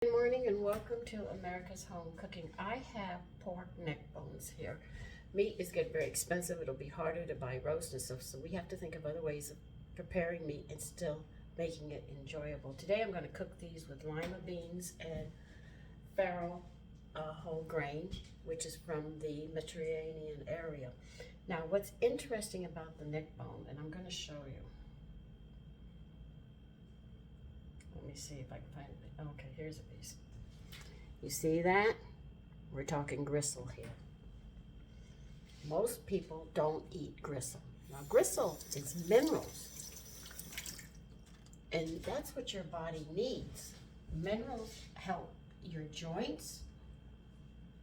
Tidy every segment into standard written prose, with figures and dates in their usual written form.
Good morning and welcome to America's Home Cooking. I have pork neck bones here. Meat is getting very expensive. It'll be harder to buy roast and stuff, so we have to think of other ways of preparing meat and still making it enjoyable. Today I'm going to cook these with lima beans and farro whole grain, which is from the Mediterranean area. Now what's interesting about the neck bone, and I'm going to show you. Let me see if I can find it. Okay, here's a piece. You see that? We're talking gristle here. Most people don't eat gristle. Now, gristle is minerals. And that's what your body needs. Minerals help your joints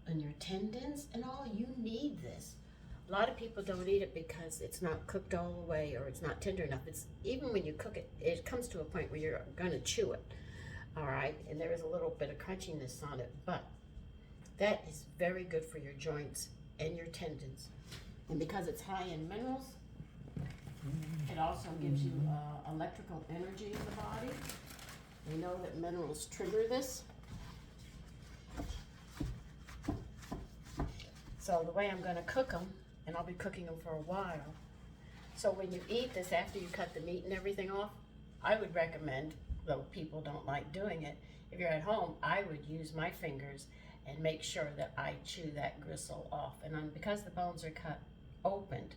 and your tendons and all. You need this. A lot of people don't eat it because it's not cooked all the way or it's not tender enough. It's even when you cook it, it comes to a point where you're gonna chew it. All right, and there is a little bit of crunchiness on it, but that is very good for your joints and your tendons. And because it's high in minerals, it also gives you electrical energy in the body. We know that minerals trigger this. So the way I'm gonna cook them, and I'll be cooking them for a while. So when you eat this, after you cut the meat and everything off, I would recommend, though people don't like doing it, if you're at home, I would use my fingers and make sure that I chew that gristle off. And because the bones are cut opened,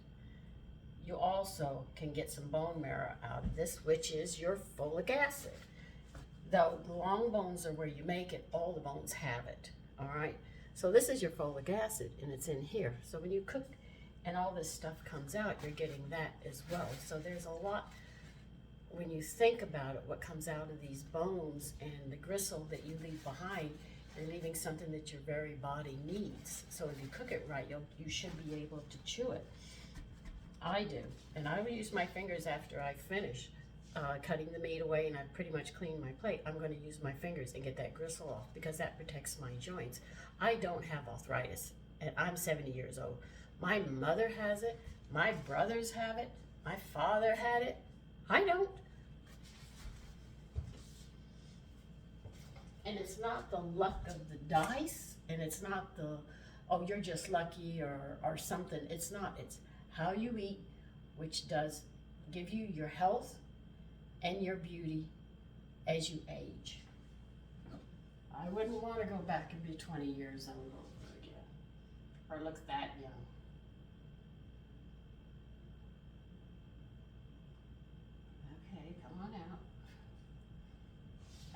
you also can get some bone marrow out of this, which is your folic acid. Though the long bones are where you make it, all the bones have it, all right? So this is your folic acid, and it's in here. So when you cook and all this stuff comes out, you're getting that as well. So there's a lot, when you think about it, what comes out of these bones and the gristle that you leave behind, you're leaving something that your very body needs. So if you cook it right, you should be able to chew it. I do, and I will use my fingers after I finish cutting the meat away and I've pretty much cleaned my plate. I'm going to use my fingers and get that gristle off because that protects my joints. I don't have arthritis, and I'm 70 years old. My mother has it, my brothers have it, my father had it. I don't. And it's not the luck of the dice, and it's not the, oh, you're just lucky or something. It's not. It's how you eat, which does give you your health and your beauty as you age. I wouldn't want to go back and be 20 years old over again, or look that young. Okay, come on out.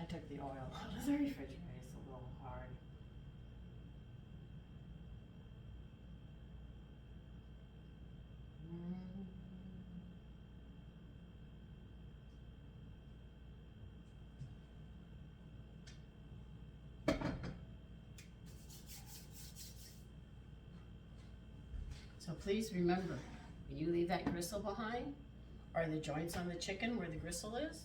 I took the oil out of the refrigerator, it's a little hard. So please remember, when you leave that gristle behind, or the joints on the chicken where the gristle is,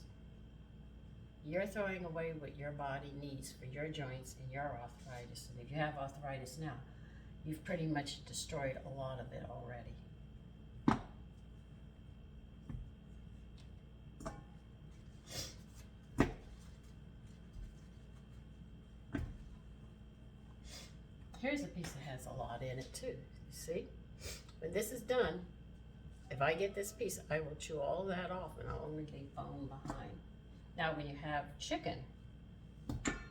you're throwing away what your body needs for your joints and your arthritis. And if you have arthritis now, you've pretty much destroyed a lot of it already. Here's a piece that has a lot in it too, you see? When this is done, if I get this piece, I will chew all that off and I'll only leave bone behind. Now when you have chicken,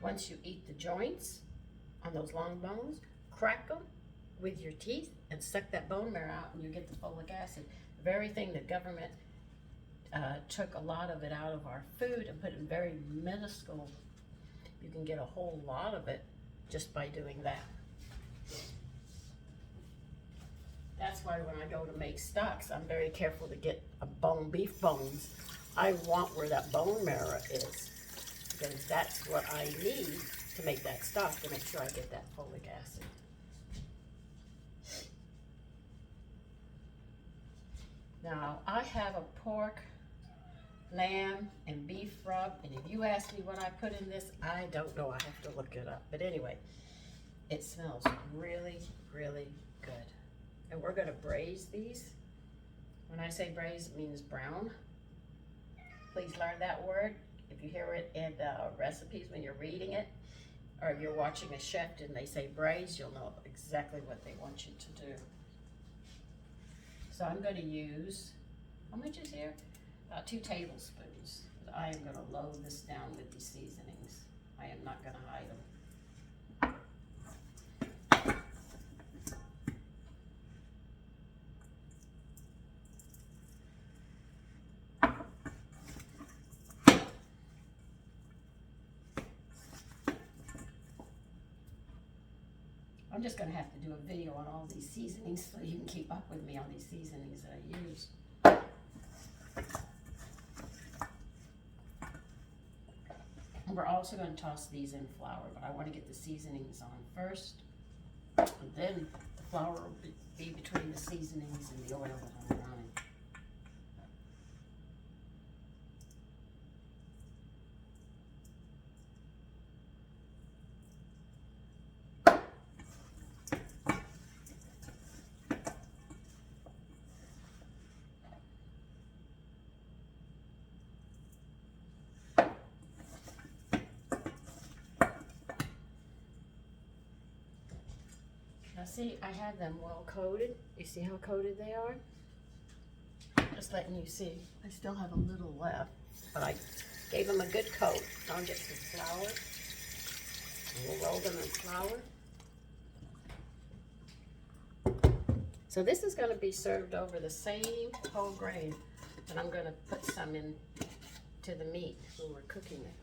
once you eat the joints on those long bones, crack them with your teeth and suck that bone marrow out and you get the folic acid. The very thing the government took a lot of it out of our food and put it in very minuscule. You can get a whole lot of it just by doing that. That's why when I go to make stocks, I'm very careful to get beef bones. I want where that bone marrow is, because that's what I need to make that stock, to make sure I get that folic acid. Now, I have a pork, lamb, and beef rub, and if you ask me what I put in this, I don't know. I have to look it up. But anyway, it smells really, really good. And we're gonna braise these. When I say braise, it means brown. Please learn that word. if you hear it in recipes when you're reading it, or you're watching a chef and they say braise, you'll know exactly what they want you to do. So I'm going to use, how much is here? About 2 tablespoons. I am going to load this down with these seasonings. I am not going to hide them. I'm just going to have to do a video on all these seasonings so you can keep up with me on these seasonings that I use. And we're also going to toss these in flour, but I want to get the seasonings on first. And then the flour will be between the seasonings and the oil that I'm running. Now see, I have them well coated. You see how coated they are? Just letting you see. I still have a little left, but I gave them a good coat. Now I'll get some flour. And we'll roll them in flour. So this is going to be served over the same whole grain, and I'm going to put some in to the meat when we're cooking it.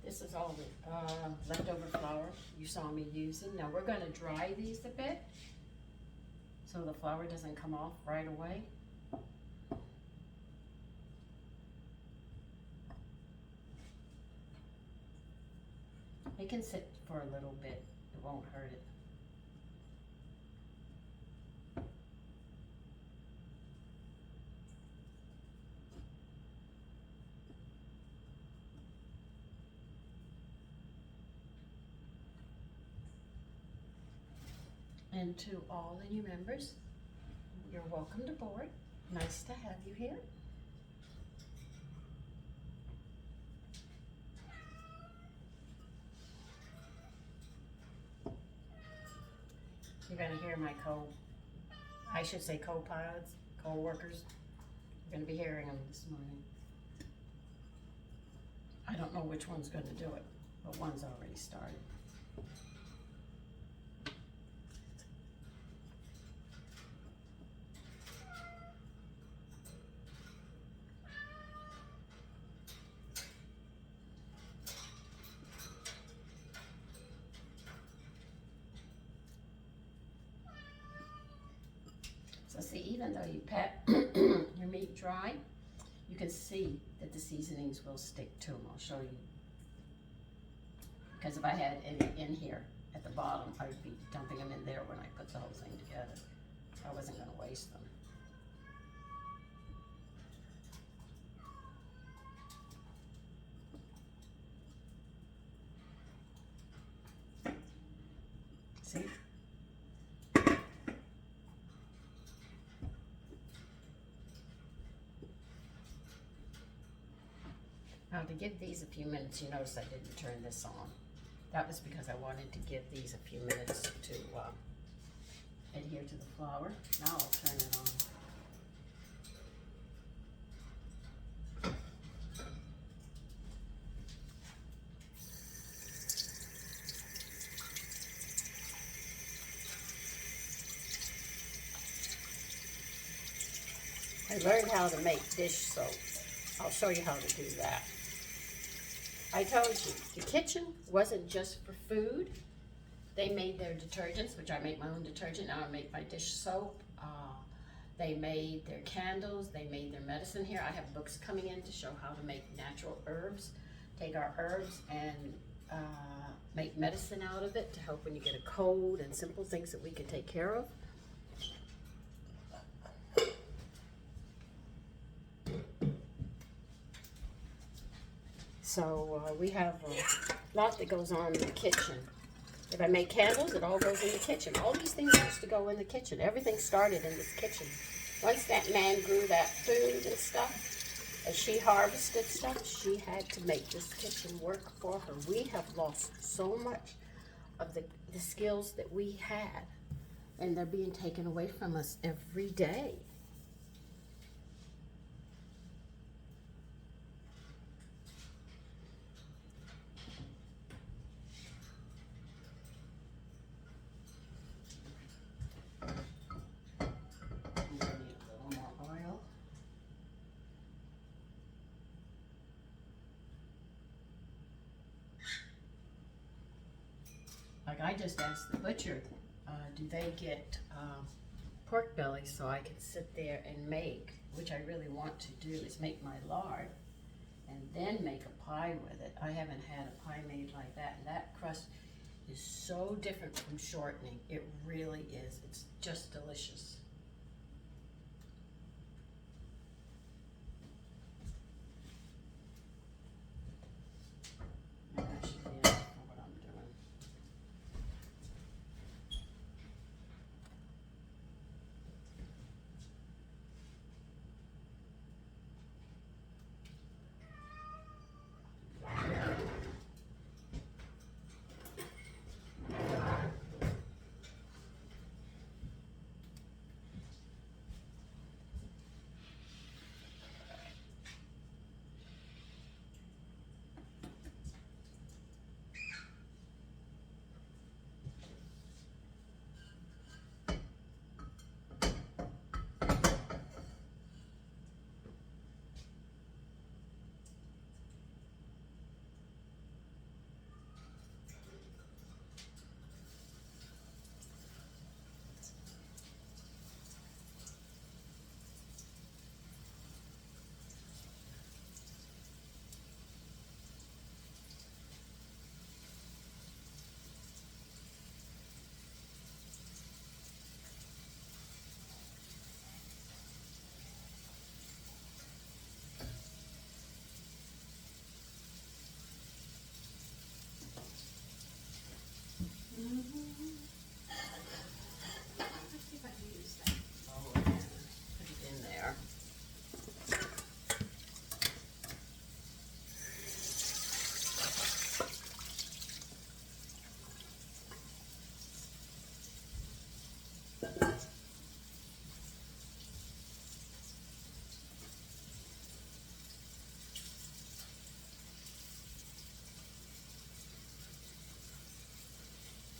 This is all the leftover flour you saw me using. Now we're going to dry these a bit so the flour doesn't come off right away. It can sit for a little bit. It won't hurt it. And to all the new members, you're welcome to board. Nice to have you here. You're going to hear my co-pilots, co-workers. You're going to be hearing them this morning. I don't know which one's going to do it, but one's already started. So see, even though you pat your meat dry, you can see that the seasonings will stick to them. I'll show you. Because if I had any in here at the bottom, I would be dumping them in there when I put the whole thing together. I wasn't going to waste them. See? Now to give these a few minutes, you notice I didn't turn this on. That was because I wanted to give these a few minutes to adhere to the flour. Now I'll turn it on. I learned how to make dish soaps. I'll show you how to do that. I told you, the kitchen wasn't just for food. They made their detergents, which I make my own detergent. Now I make my dish soap. They made their candles. They made their medicine here. I have books coming in to show how to make natural herbs. Take our herbs and make medicine out of it to help when you get a cold, and simple things that we can take care of. So we have a lot that goes on in the kitchen. If I make candles, it all goes in the kitchen. All these things used to go in the kitchen. Everything started in this kitchen. Once that man grew that food and stuff, as she harvested stuff, she had to make this kitchen work for her. We have lost so much of the skills that we had, and they're being taken away from us every day. Like I just asked the butcher, do they get pork belly so I can sit there and make, which I really want to do, is make my lard and then make a pie with it. I haven't had a pie made like that, and that crust is so different from shortening. It really is. It's just delicious. Maybe I should be enough for what I'm doing.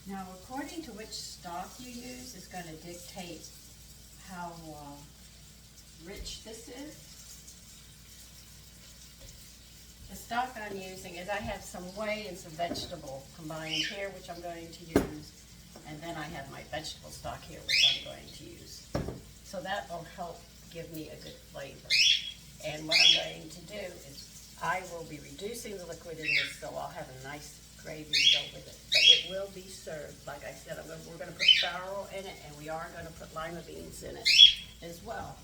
Now, according to which stock you use is going to dictate how rich this is. The stock I'm using is, I have some whey and some vegetable combined here, which I'm going to use, and then I have my vegetable stock here, which I'm going to use. So that will help give me a good flavor. And what I'm going to do is I will be reducing the liquid in this, so I'll have a nice gravy to go with it. But it will be served, like I said, we're going to put farro in it, and we are going to put lima beans in it as well.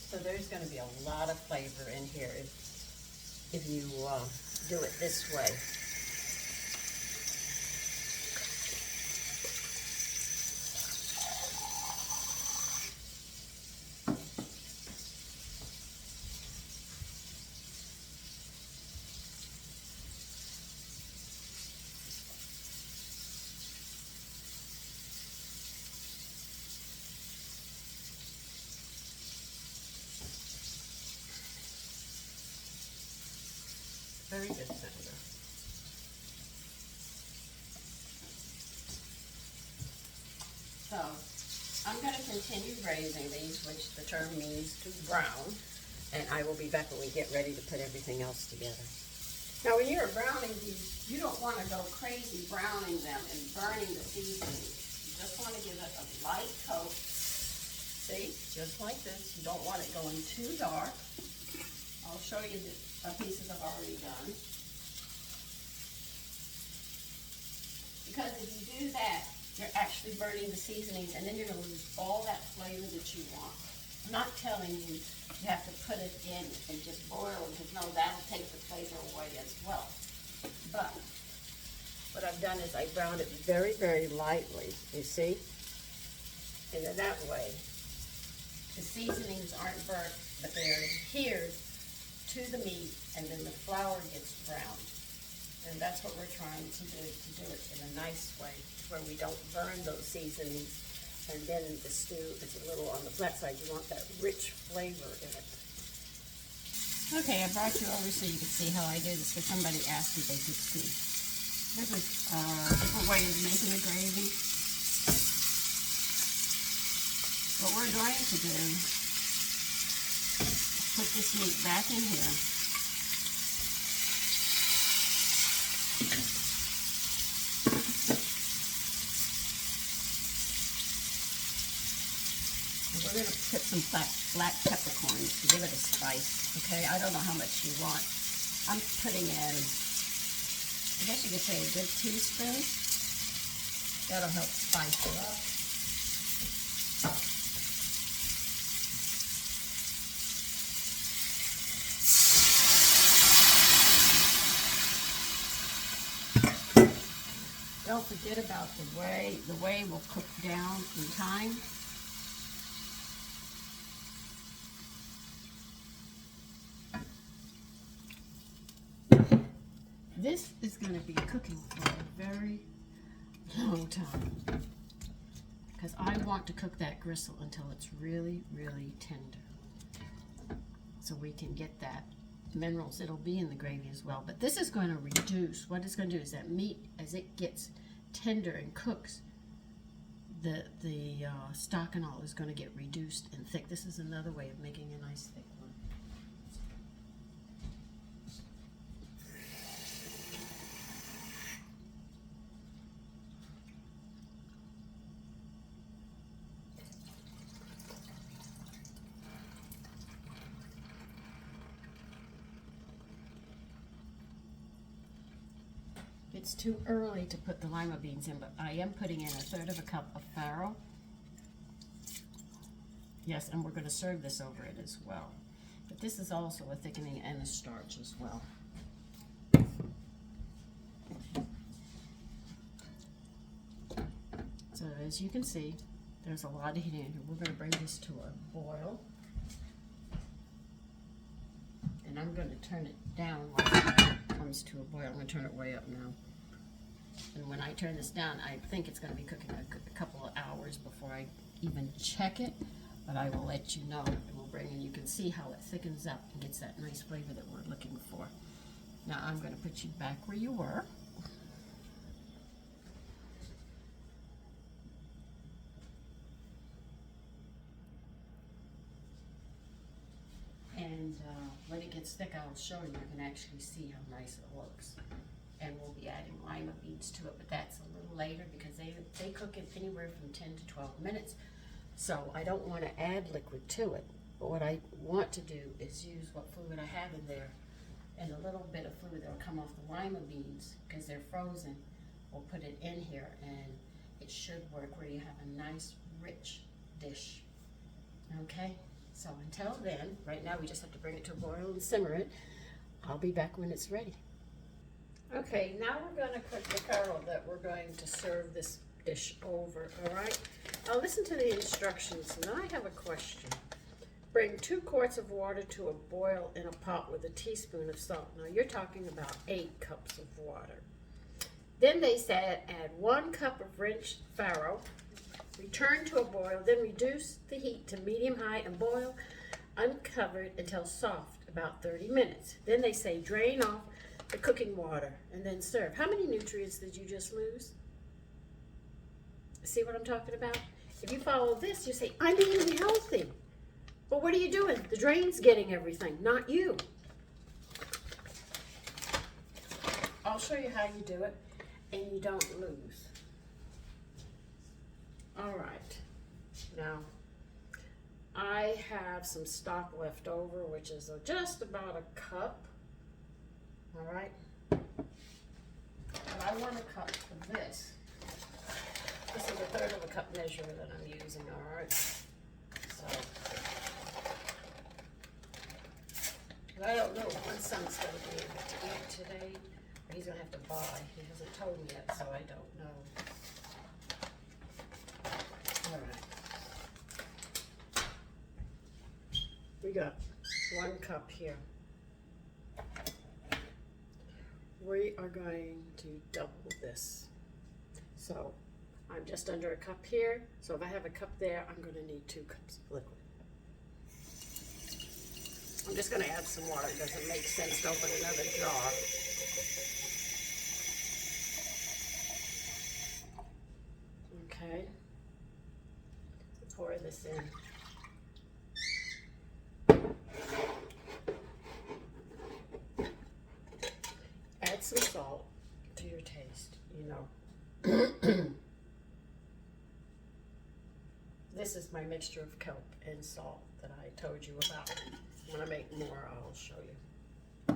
So there's going to be a lot of flavor in here if you do it this way. Very good, Senator. So, I'm going to continue braising these, which the term means to brown, and I will be back when we get ready to put everything else together. Now, when you're browning these, you don't want to go crazy browning them and burning the seasoning. You just want to give it a light coat. See, just like this. You don't want it going too dark. I'll show you the pieces I've already done. Because if you do that, you're actually burning the seasonings, and then you're going to lose all that flavor that you want. I'm not telling you you have to put it in and just boil it, because no, that'll take the flavor away as well. But what I've done is I browned it very, very lightly, you see? And then that way, the seasonings aren't burnt, but they're adhered to the meat, and then the flour gets browned. And that's what we're trying to do it in a nice way, where we don't burn those seasonings, and then the stew is a little on the flat side. You want that rich flavor in it. Okay, I brought you over so you could see how I do this, because somebody asked if they could see. This is a different way of making the gravy. What we're going to do is put this meat back in here. We're going to put some black peppercorns to give it a spice, okay? I don't know how much you want. I'm putting in, I guess you could say a good teaspoon. That'll help spice it up. Don't forget about the whey will cook down in time. This is going to be cooking for a very long time, because I want to cook that gristle until it's really, really tender, so we can get that minerals. It'll be in the gravy as well, but this is going to reduce. What it's going to do is that meat, as it gets tender and cooks, the stock and all is going to get reduced and thick. This is another way of making a nice thick one. It's too early to put the lima beans in, but I am putting in 1/3 cup of farro. Yes, and we're going to serve this over it as well. But this is also a thickening and a starch as well. So as you can see, there's a lot of heat in here. We're going to bring this to a boil. And I'm going to turn it down while it comes to a boil. I'm going to turn it way up now. And when I turn this down, I think it's going to be cooking a couple of hours before I even check it. But I will let you know, and we'll bring in, you can see how it thickens up and gets that nice flavor that we're looking for. Now I'm going to put you back where you were. And when it gets thick, I'll show you. You can actually see how nice it looks. And we'll be adding lima beans to it, but that's a little later, because they cook it anywhere from 10 to 12 minutes. So I don't want to add liquid to it. But what I want to do is use what fluid I have in there, and a little bit of fluid that will come off the lima beans, because they're frozen. We'll put it in here, and it should work where you have a nice, rich dish. Okay? So until then, right now we just have to bring it to a boil and simmer it. I'll be back when it's ready. Okay, now we're going to cook the farro that we're going to serve this dish over, all right? Now listen to the instructions, and I have a question. Bring 2 quarts of water to a boil in a pot with a teaspoon of salt. Now you're talking about 8 cups of water. Then they said add 1 cup of rinsed farro, return to a boil, then reduce the heat to medium-high and boil uncovered until soft, about 30 minutes. Then they say drain off the cooking water and then serve. How many nutrients did you just lose? See what I'm talking about? If you follow this, you say, I'm eating healthy. But what are you doing? The drain's getting everything, not you. I'll show you how you do it, and you don't lose. All right. Now, I have some stock left over, which is just about a cup. All right. But I want a cup for this. This is a third of a cup measure that I'm using, all right? So, I don't know if my son's going to be able to eat today, or he's going to have to buy. He hasn't told me yet, so I don't know. All right. We got 1 cup here. We are going to double this. So I'm just under a cup here. So if I have a cup there, I'm going to need 2 cups of liquid. I'm just going to add some water. It doesn't make sense to open another jar. Okay. Pour this in. Add some salt to your taste, you know. This is my mixture of kelp and salt that I told you about. When I make more, I'll show you. All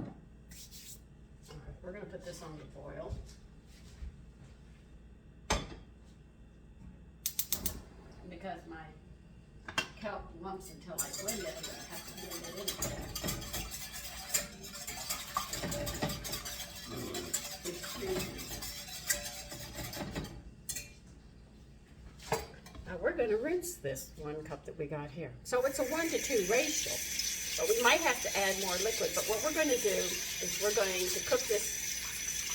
right, we're going to put this on the boil. Because my kelp lumps until I blend it, I'm going to have to blend it in again. Now we're going to rinse this 1 cup that we got here. So it's a 1 to 2 ratio, but we might have to add more liquid. But what we're going to do is we're going to cook this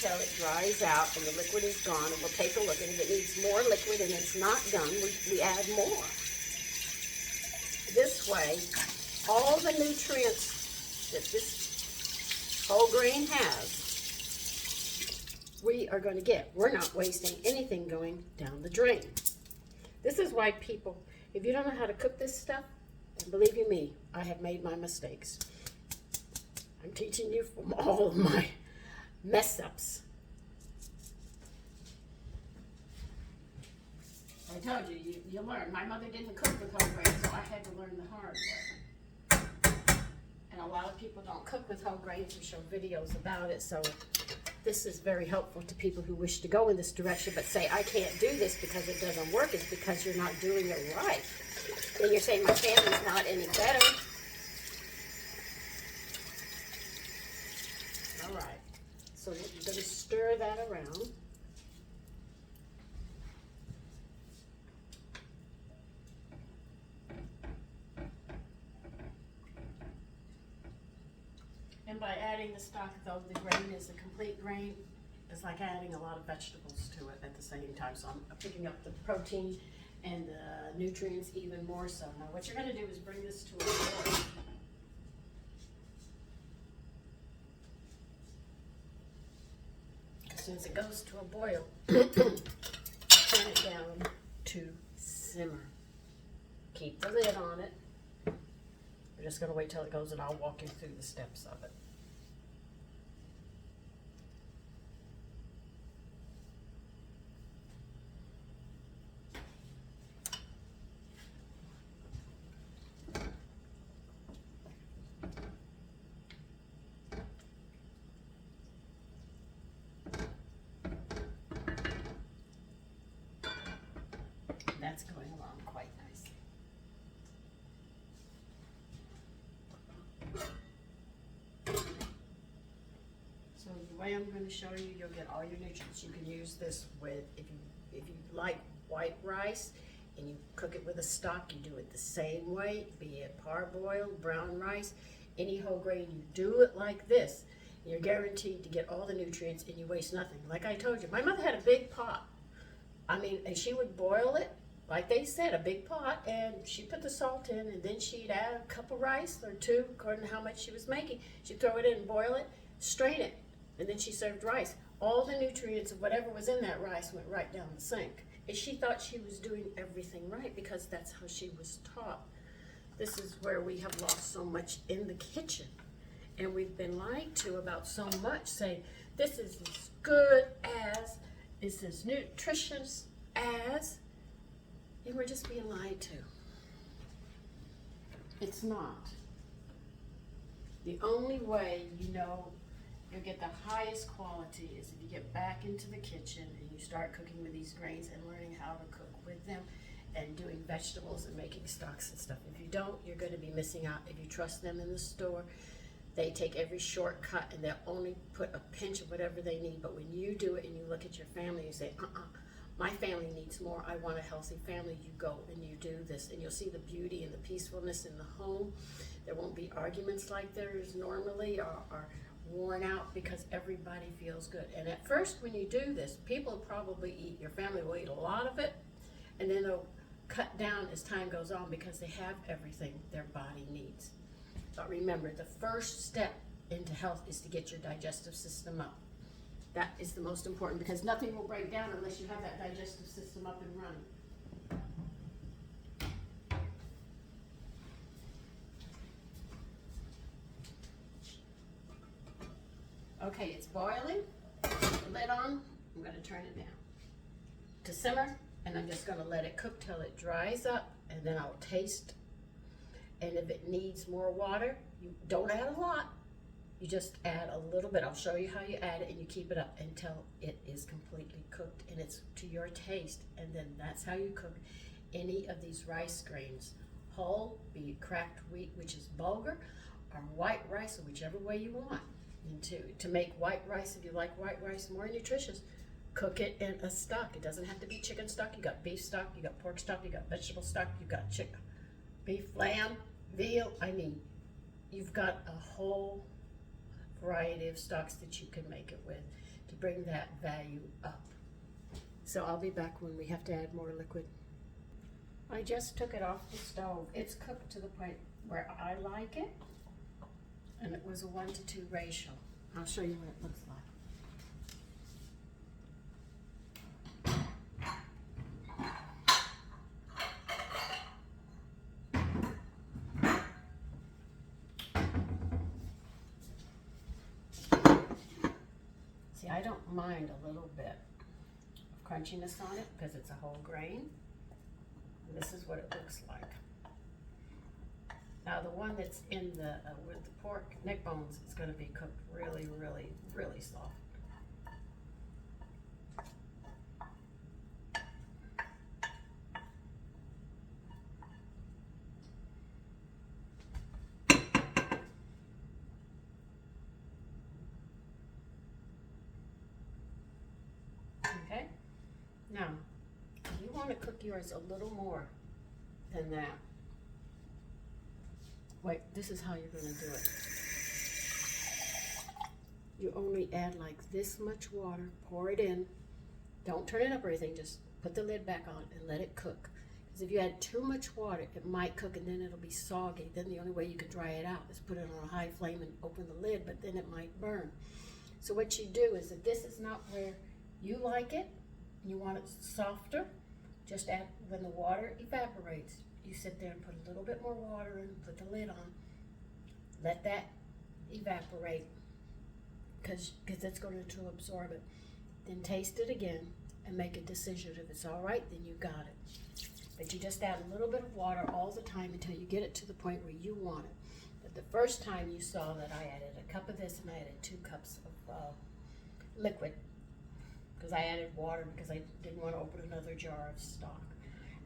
till it dries out and the liquid is gone, and we'll take a look. And if it needs more liquid and it's not done, we add more. This way, all the nutrients that this whole grain has, we are going to get. We're not wasting anything going down the drain. This is why people, if you don't know how to cook this stuff, and believe you me, I have made my mistakes. I'm teaching you from all of my mess ups. I told you, you learn. My mother didn't cook with whole grain, so I had to learn the hard way. And a lot of people don't cook with whole grains and show videos about it, so this is very helpful to people who wish to go in this direction but say, I can't do this because it doesn't work. It's because you're not doing it right. Then you're saying, my family's not any better. All right. So you're going to stir that around. And by adding the stock, though the grain is a complete grain, it's like adding a lot of vegetables to it at the same time. So I'm picking up the protein and the nutrients even more so. Now what you're going to do is bring this to a boil. As soon as it goes to a boil, turn it down to simmer. Keep the lid on it. We're just going to wait till it goes, and I'll walk you through the steps of it. That's going along quite nicely. So the way I'm going to show you, you'll get all your nutrients. You can use this with, if you like white rice and you cook it with a stock, you do it the same way, be it parboiled, brown rice, any whole grain, you do it like this. You're guaranteed to get all the nutrients and you waste nothing. Like I told you, my mother had a big pot. I mean, and she would boil it, like they said, a big pot, and she put the salt in, and then she'd add a cup of rice or 2, according to how much she was making. She'd throw it in, boil it, strain it, and then she served rice. All the nutrients of whatever was in that rice went right down the sink. is she thought she was doing everything right because that's how she was taught. This is where we have lost so much in the kitchen. And we've been lied to about so much, saying this is as good as, it's as nutritious as, and we're just being lied to. It's not. The only way you know you'll get the highest quality is if you get back into the kitchen and you start cooking with these grains and learning how to cook with them and doing vegetables and making stocks and stuff. If you don't, you're going to be missing out. If you trust them in the store, they take every shortcut and they'll only put a pinch of whatever they need. But when you do it and you look at your family, you say, my family needs more. I want a healthy family. You go and you do this, and you'll see the beauty and the peacefulness in the home. There won't be arguments like there is normally, or worn out, because everybody feels good. And at first, when you do this, people will probably eat, your family will eat a lot of it, and then they'll cut down as time goes on because they have everything their body needs. But remember, the first step into health is to get your digestive system up. That is the most important, because nothing will break down unless you have that digestive system up and running. Okay, it's boiling. Put the lid on. I'm going to turn it down to simmer, and I'm just going to let it cook till it dries up, and then I'll taste. And if it needs more water, you don't add a lot. You just add a little bit. I'll show you how you add it, and you keep it up until it is completely cooked and it's to your taste. And then that's how you cook any of these rice grains. Whole, be it cracked wheat, which is bulgur, or white rice, or whichever way you want. And to make white rice, if you like white rice more nutritious, cook it in a stock. It doesn't have to be chicken stock. You got beef stock, you got pork stock, you got vegetable stock, you got chicken, beef, lamb, veal. I mean, you've got a whole variety of stocks that you can make it with to bring that value up. So I'll be back when we have to add more liquid. I just took it off the stove. It's cooked to the point where I like it, and it was a 1-to-2 ratio. I'll show you what it looks like. See, I don't mind a little bit of crunchiness on it because it's a whole grain. And this is what it looks like. Now the one that's in the with the pork neck bones is going to be cooked really, really, really soft. Okay. Now, if you want to cook yours a little more than that, wait, this is how you're going to do it. You only add like this much water, pour it in. Don't turn it up or anything, just put the lid back on and let it cook. Because if you add too much water, it might cook and then it'll be soggy. Then the only way you can dry it out is put it on a high flame and open the lid, but then it might burn. So what you do is, if this is not where you like it, you want it softer, just add, when the water evaporates, you sit there and put a little bit more water in, put the lid on, let that evaporate, because it's going to absorb it. Then taste it again and make a decision. If it's all right, then you got it. But you just add a little bit of water all the time until you get it to the point where you want it. But the first time you saw that I added a cup of this and I added 2 cups of liquid, because I added water because I didn't want to open another jar of stock.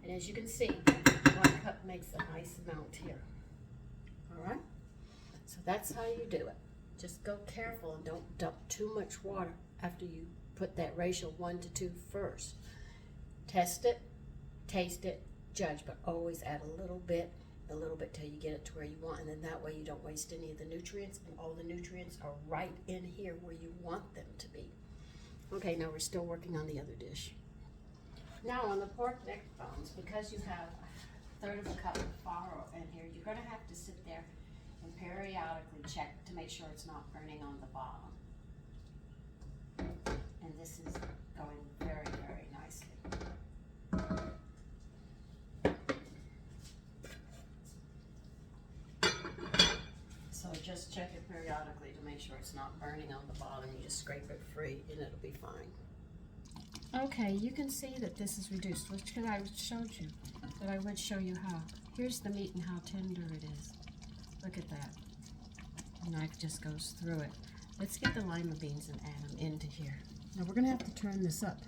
And as you can see, 1 cup makes a nice amount here. All right? So that's how you do it. Just go careful and don't dump too much water after you put that ratio 1-to-2 first. Test it, taste it, judge, but always add a little bit till you get it to where you want, and then that way you don't waste any of the nutrients, and all the nutrients are right in here where you want them to be. Okay, now we're still working on the other dish. Now on the pork neck bones, because you have 1/3 of a cup of farro in here, you're going to have to sit there and periodically check to make sure it's not burning on the bottom. And this is going very, very nicely. check it periodically to make sure it's not burning on the bottom. You just scrape it free and it'll be fine. Okay, you can see that this is reduced, which I showed you, but I would show you how. Here's the meat and how tender it is. Look at that. The knife just goes through it. Let's get the lima beans and add them into here. Now we're gonna have to turn this up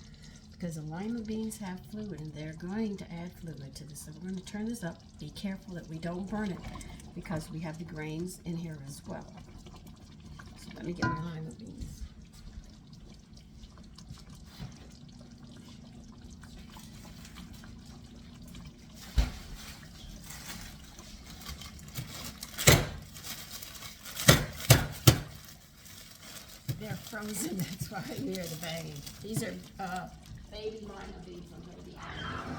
because the lima beans have fluid and they're going to add fluid to this. So we're gonna turn this up. Be careful that we don't burn it because we have the grains in here as well. So let me get my lima beans. They're frozen, that's why you hear the banging. These are baby lima beans I'm going to be adding.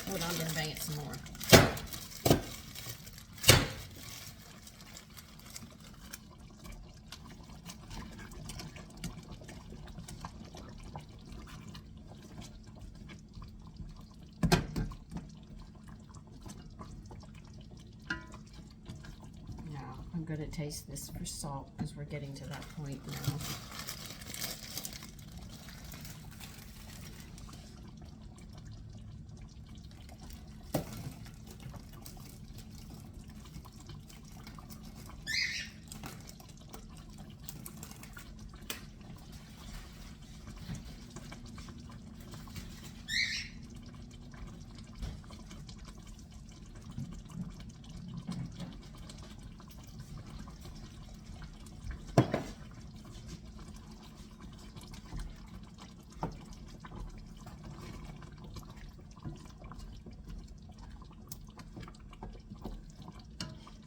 Hold on, I'm going to bang it some more. I'm going to taste this for salt because we're getting to that point now.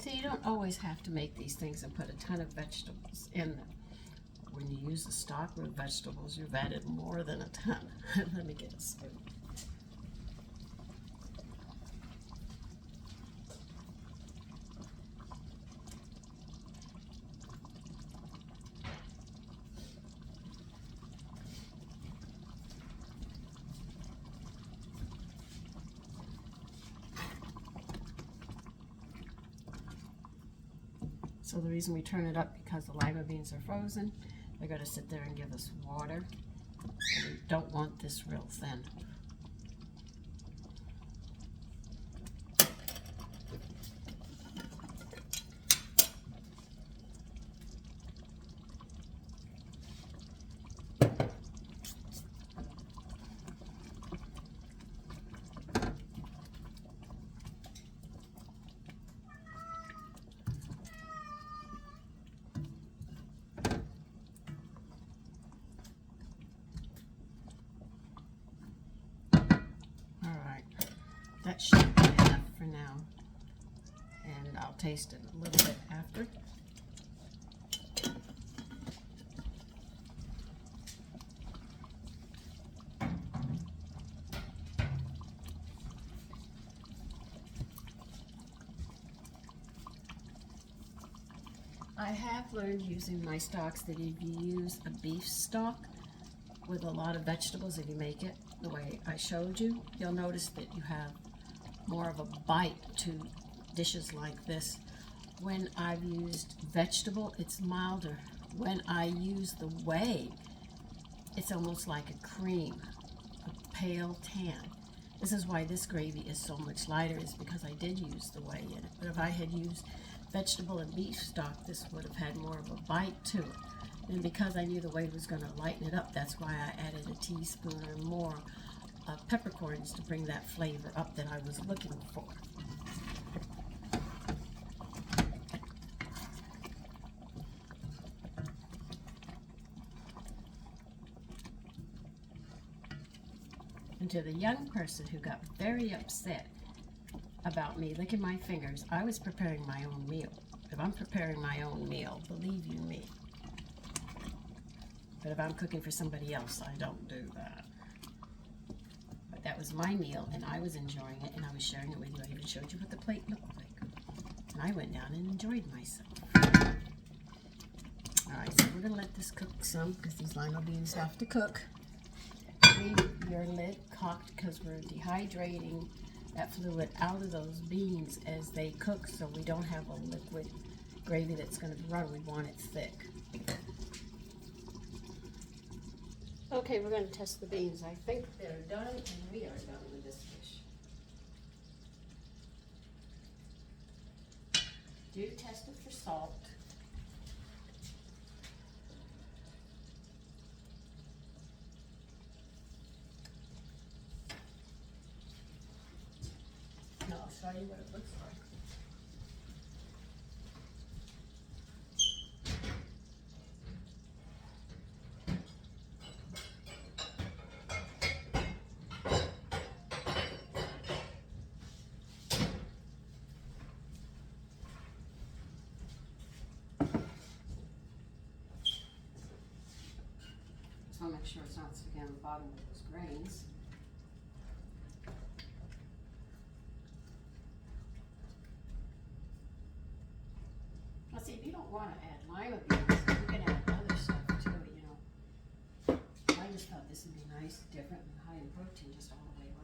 So you don't always have to make these things and put a ton of vegetables in them. When you use a stock with vegetables, you've added more than a ton. Let me get a spoon. So the reason we turn it up because the lima beans are frozen, they're going to sit there and give us water. And we don't want this real thin. That should be enough for now, and I'll taste it a little bit after. I have learned using my stocks that if you use a beef stock with a lot of vegetables, if you make it the way I showed you, you'll notice that you have more of a bite to dishes like this. When I've used vegetable, it's milder. When I use the whey, it's almost like a cream, a pale tan. This is why this gravy is so much lighter, is because I did use the whey in it. But if I had used vegetable and beef stock, this would have had more of a bite to it. And because I knew the whey was going to lighten it up, that's why I added a teaspoon or more of peppercorns to bring that flavor up that I was looking for. And to the young person who got very upset about me licking my fingers, I was preparing my own meal. If I'm preparing my own meal, believe you me. But if I'm cooking for somebody else, I don't do that. But that was my meal, and I was enjoying it, and I was sharing it with you. I even showed you what the plate looked like. And I went down and enjoyed myself. Alright, so we're going to let this cook some, because these lima beans have to cook. Leave your lid cocked, because we're dehydrating that fluid out of those beans as they cook, so we don't have a liquid gravy that's going to run. We want it thick. Okay, we're going to test the beans. I think they're done, and we are done with this dish. Do test it for salt. No, I'll show you what it looks like. I'll make sure it's not sticking on the bottom of those grains. Now see, if you don't want to add lima beans, you can add other stuff too, you know. I just thought this would be nice, different, and high in protein just all the way around.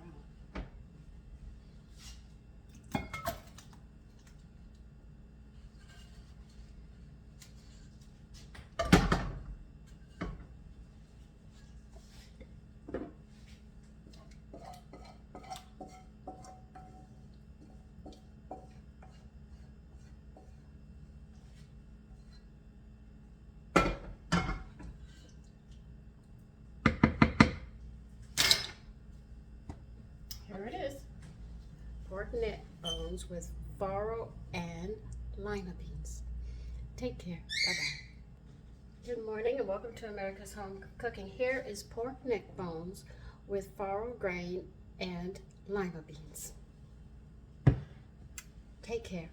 Here it is, pork neck bones with farro and lima beans. Take care. Bye-bye. Good morning and welcome to America's Home Cooking. Here is pork neck bones with farro grain and lima beans. Take care.